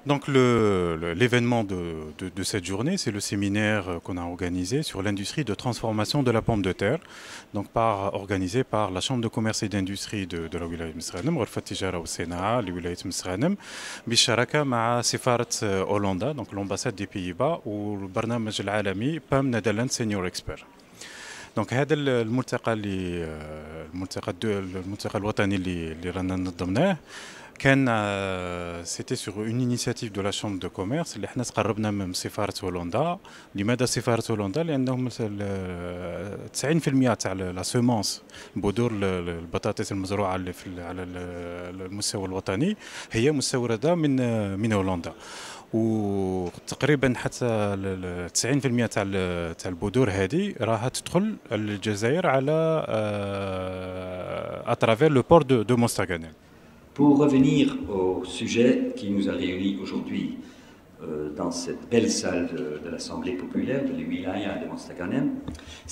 Donc l'événement de cette journée, c'est le séminaire qu'on a organisé sur l'industrie de transformation de la pomme de terre, donc organisé par la Chambre de commerce et d'industrie de la ولاية مسغانم غرفة التجارة والصناعة لولاية مسغانم بالشراكة مع سفارة هولندا donc l'ambassade des Pays-Bas والبرنامج العالمي PAM Netherlands Senior Expert. دونك هذا الملتقى الوطني اللي رانا نظمناه كان سيتي سور اون انيشيتيف دو لا شامبر دو كوميرس اللي حنا تقربنا من سفاره هولندا. لماذا سفاره هولندا؟ لانهم 90% تاع لا سيمونس بذور البطاطس المزروعه اللي على المستوى الوطني هي مستورده من هولندا. وتقريبا حتى 90% تاع البذور هذه راها تدخل الجزائر على اترافير لو بور دو موستاغانيل. Pour revenir au sujet qui nous a réunis aujourd'hui dans cette belle salle de l'Assemblée populaire de l'Wilaya de Mostaganem,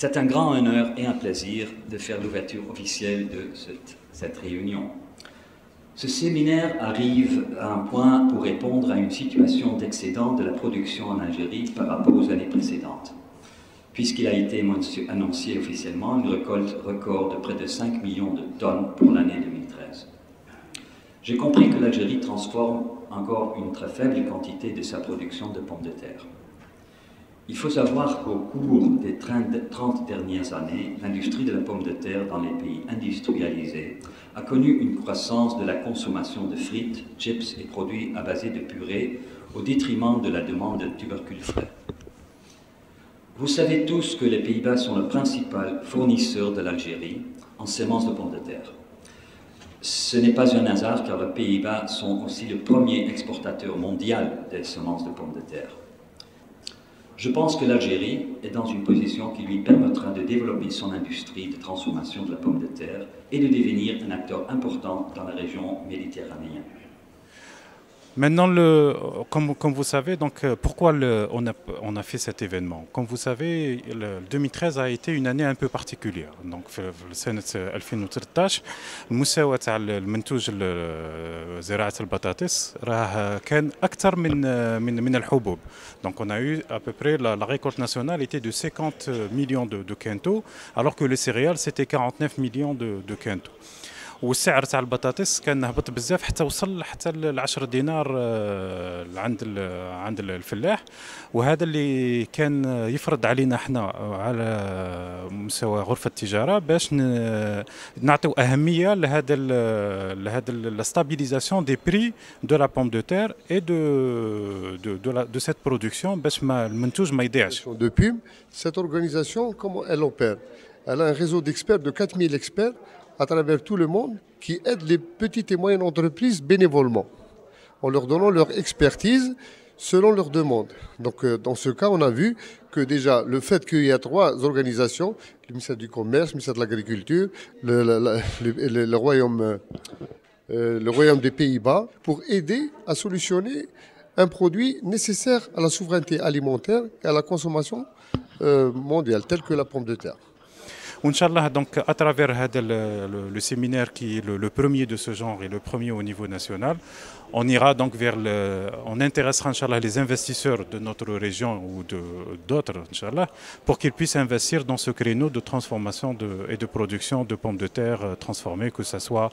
c'est un grand honneur et un plaisir de faire l'ouverture officielle de cette réunion. Ce séminaire arrive à un point pour répondre à une situation d'excédent de la production en Algérie par rapport aux années précédentes, puisqu'il a été annoncé officiellement une récolte record de près de 5 millions de tonnes pour l'année 2013. J'ai compris que l'Algérie transforme encore une très faible quantité de sa production de pommes de terre. Il faut savoir qu'au cours des 30 dernières années, l'industrie de la pomme de terre dans les pays industrialisés a connu une croissance de la consommation de frites, chips et produits à base de purée au détriment de la demande de tubercules frais. Vous savez tous que les Pays-Bas sont le principal fournisseur de l'Algérie en semences de pommes de terre. Ce n'est pas un hasard car les Pays-Bas sont aussi le premier exportateur mondial des semences de pommes de terre. Je pense que l'Algérie est dans une position qui lui permettra de développer son industrie de transformation de la pomme de terre et de devenir un acteur important dans la région méditerranéenne. Maintenant, comme vous savez, donc, pourquoi on a fait cet événement? Comme vous savez, 2013 a été une année un peu particulière. Donc, في سنة 2013 المستوى تاع المنتوج زراعة البطاطس راه كان أكثر من الحبوب. Donc, on a eu à peu près la récolte nationale était de 50 millions de quintaux, alors que les céréales c'était 49 millions de quintaux. والسعر تاع البطاطس كان هبط بزاف حتى وصل حتى ل 10 دينار عند الفلاح. وهذا اللي كان يفرض علينا احنا على مستوى غرفه التجاره باش نعطيو اهميه لهذا لا ستابيليزاسيون دي بري دو لا بوم دو تير اي دو سيت برودكسيون باش ما المنتوج ما يضيعش. Depuis cette organisation, comment elle opère? Elle a un réseau d'experts de 4000 experts à travers tout le monde qui aident les petites et moyennes entreprises bénévolement, en leur donnant leur expertise selon leurs demandes. Donc dans ce cas, on a vu que déjà le fait qu'il y a 3 organisations, le ministère du Commerce, le ministère de l'Agriculture, le Royaume des Pays-Bas, pour aider à solutionner un produit nécessaire à la souveraineté alimentaire et à la consommation mondiale, telle que la pomme de terre. Inch'Allah, donc à travers le séminaire qui est le premier de ce genre et le premier au niveau national, on ira donc on intéressera Inch'Allah les investisseurs de notre région ou d'autres Inch'Allah pour qu'ils puissent investir dans ce créneau de transformation et de production de pommes de terre transformées, que ce soit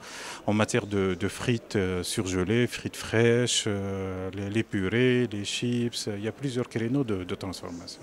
en matière de frites surgelées, frites fraîches, les purées, les chips. Il y a plusieurs créneaux de transformation.